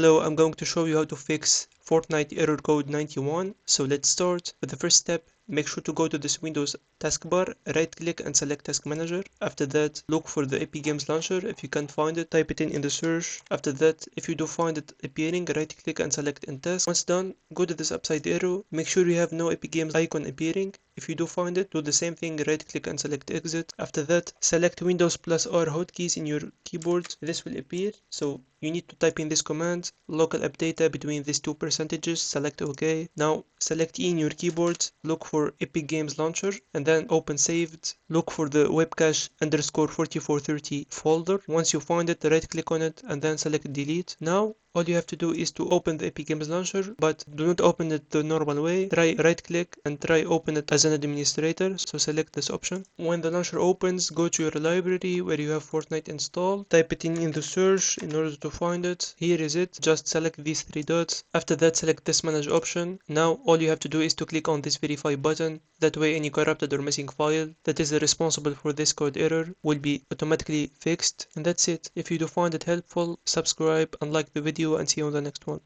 Hello, I'm going to show you how to fix Fortnite error code 91. So let's start with the first step. Make sure to go to this Windows taskbar, right click and select Task Manager. After that, look for the Epic Games Launcher. If you can't find it, type it in the search. After that, if you do find it appearing, right click and select in task. Once done, go to this upside arrow. Make sure you have no Epic Games icon appearing. If you do find it, do the same thing, right click and select exit. After that, select Windows plus R hotkeys in your keyboard. This will appear. So you need to type in this command, local app data between these two percentages, select OK. Now select E in your keyboard, look for Epic Games Launcher and then open saved. Look for the webcache underscore 4430 folder. Once you find it, right click on it and then select delete. Now all you have to do is to open the Epic Games Launcher, but do not open it the normal way. Try right click and try open it as an administrator, so select this option. When the launcher opens, go to your library where you have Fortnite installed. Type it in the search in order to find it. Here is it. Just select these three dots. After that, select this manage option. Now all you have to do is to click on this verify button. That way any corrupted or missing file that is responsible for this code error will be automatically fixed. And that's it. If you do find it helpful, subscribe and like the video and see you on the next one.